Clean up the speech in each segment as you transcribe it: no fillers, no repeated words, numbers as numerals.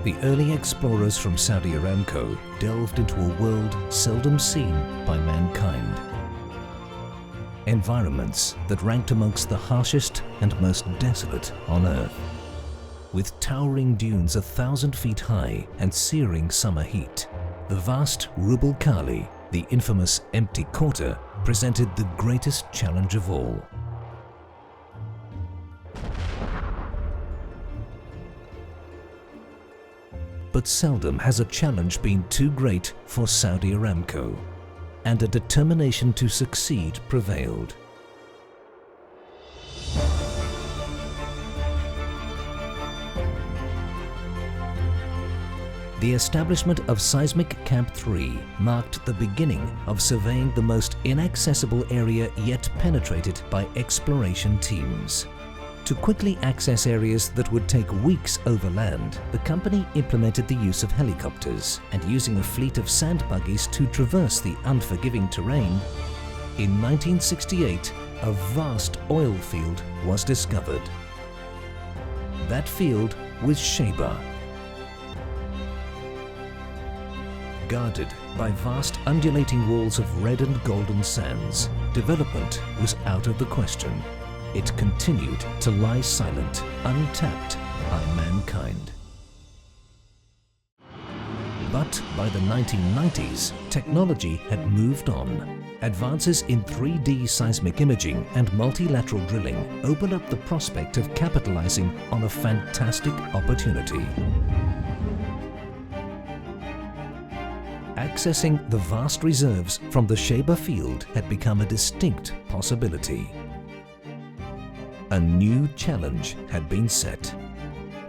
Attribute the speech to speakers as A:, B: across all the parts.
A: the early explorers from Saudi Aramco delved into a world seldom seen by mankind. Environments that ranked amongst the harshest and most desolate on Earth. With towering dunes 1,000 feet high and searing summer heat, the vast Rub al Khali, the infamous empty quarter, presented the greatest challenge of all. But seldom has a challenge been too great for Saudi Aramco, and a determination to succeed prevailed. The establishment of Seismic Camp 3 marked the beginning of surveying the most inaccessible area yet penetrated by exploration teams. To quickly access areas that would take weeks over land, the company implemented the use of helicopters and using a fleet of sand buggies to traverse the unforgiving terrain. In 1968, a vast oil field was discovered. That field was Shaybah. Guarded by vast undulating walls of red and golden sands, development was out of the question. It continued to lie silent, untapped by mankind. But by the 1990s, technology had moved on. Advances in 3D seismic imaging and multilateral drilling opened up the prospect of capitalizing on a fantastic opportunity. Accessing the vast reserves from the Shaybah field had become a distinct possibility. A new challenge had been set.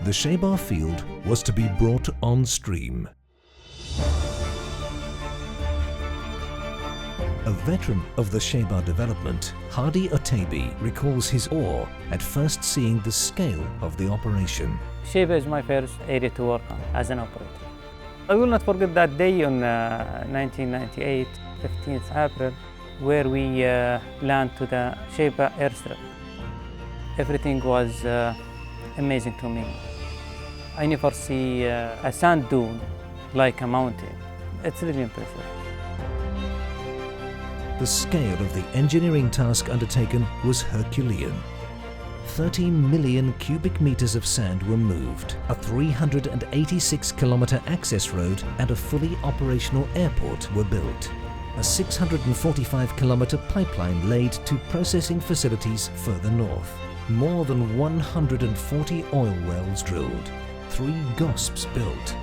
A: The Shaybah field was to be brought on stream. A veteran of the Shaybah development, Hadi Otabi recalls his awe at first seeing the scale of the operation.
B: Shaybah is my first area to work on as an operator. I will not forget that day on 1998, 15th April, where we landed to the Shaybah airstrip. Everything was amazing to me. I never see a sand dune like a mountain. It's really impressive.
A: The scale of the engineering task undertaken was Herculean. 13 million cubic meters of sand were moved, a 386-kilometer access road and a fully operational airport were built. A 645-kilometer pipeline laid to processing facilities further north. More than 140 oil wells drilled, 3 GOSPs built,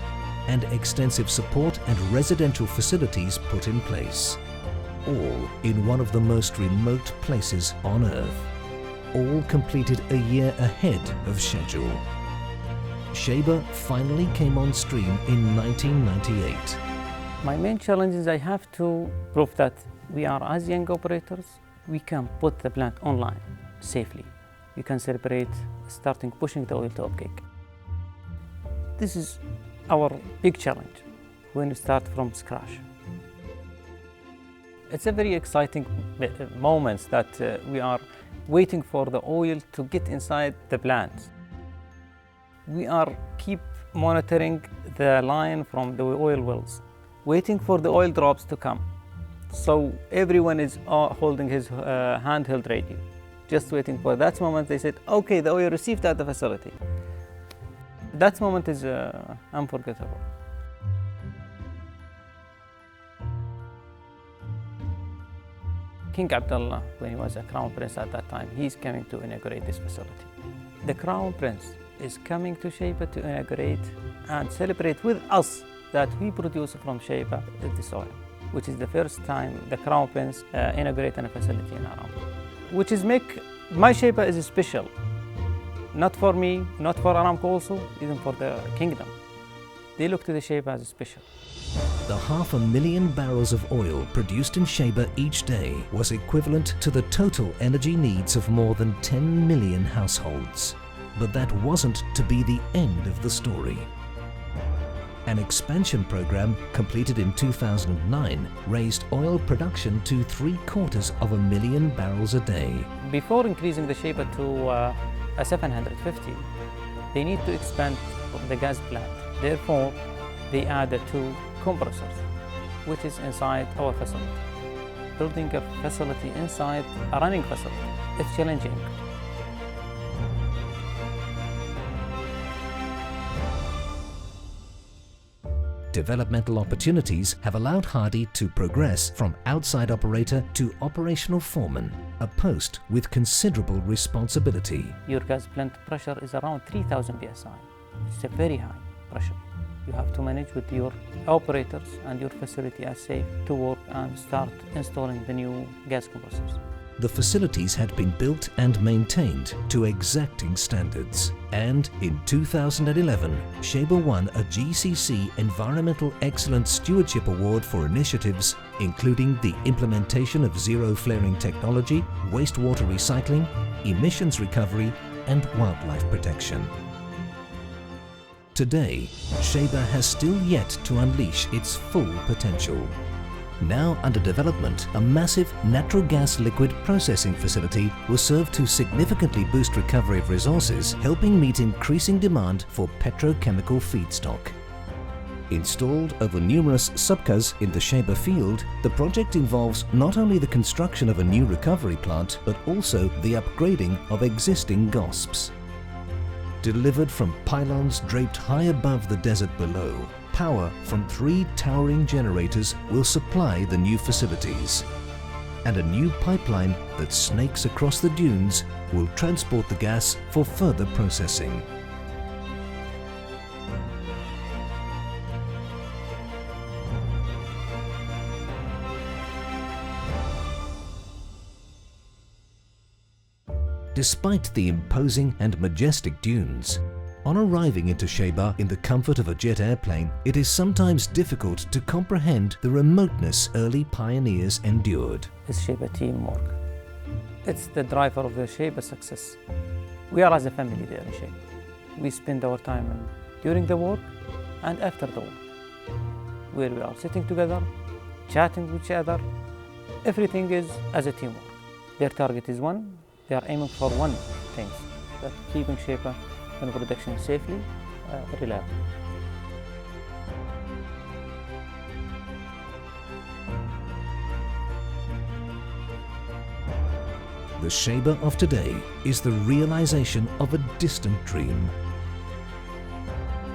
A: and extensive support and residential facilities put in place. All in one of the most remote places on Earth. All completed a year ahead of schedule. Shaybah finally came on stream in 1998.
B: My main challenge is I have to prove that we are, as young operators, we can put the plant online safely. We can celebrate pushing the oil to upcake. This is our big challenge when we start from scratch. It's a very exciting moment that we are waiting for the oil to get inside the plant. We are keep monitoring the line from the oil wells, waiting for the oil drops to come. So everyone is holding his handheld radio, just waiting for that moment. They said, okay, the oil received at the facility. That moment is unforgettable. King Abdullah, when he was a crown prince at that time, he's coming to inaugurate this facility. The crown prince is coming to Shaybah to inaugurate and celebrate with us that we produce from Shaybah this oil, which is the first time the crown prince inaugurated a facility in Aramco. Which is make my Shaybah is special, not for me, not for Aramco also, even for the kingdom. They look to the Shaybah as special.
A: The 500,000 barrels of oil produced in Shaybah each day was equivalent to the total energy needs of more than 10 million households. But that wasn't to be the end of the story. An expansion program completed in 2009 raised oil production to 750,000 barrels a day.
B: Before increasing the Shaybah to a 750, they need to expand the gas plant Therefore, they added 2 compressors, which is inside our facility. Building a facility inside a running facility, it's challenging.
A: Developmental opportunities have allowed Hadi to progress from outside operator to operational foreman, a post with considerable responsibility.
B: Your gas plant pressure is around 3000 psi. It's a very high pressure. You have to manage with your operators and your facility as safe to work and start installing the new gas compressors.
A: The facilities had been built and maintained to exacting standards. And in 2011, Shaybah won a GCC Environmental Excellence Stewardship Award for initiatives including the implementation of zero flaring technology, wastewater recycling, emissions recovery, and wildlife protection. Today, Shaybah has still yet to unleash its full potential. Now under development, a massive natural gas liquid processing facility will serve to significantly boost recovery of resources, helping meet increasing demand for petrochemical feedstock. Installed over numerous subcas in the Shaybah field, the project involves not only the construction of a new recovery plant, but also the upgrading of existing GOSPs. Delivered from pylons draped high above the desert below, power from 3 towering generators will supply the new facilities. And a new pipeline that snakes across the dunes will transport the gas for further processing. Despite the imposing and majestic dunes, on arriving into Shaybah in the comfort of a jet airplane, it is sometimes difficult to comprehend the remoteness early pioneers endured.
B: It's Shaybah teamwork. It's the driver of the Shaybah success. We are as a family there in Shaybah. We spend our time during the work and after the work, where we are sitting together, chatting with each other. Everything is as a teamwork. Their target is one. They are aiming for one thing, that keeping Shaybah in production safely, reliably.
A: The Shaybah of today is the realization of a distant dream.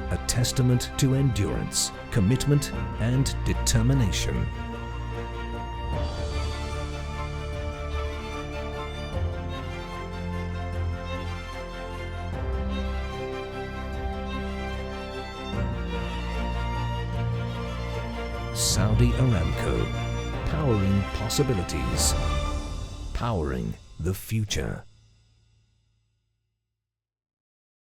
A: A testament to endurance, commitment, and determination. Saudi Aramco, powering possibilities, powering the future.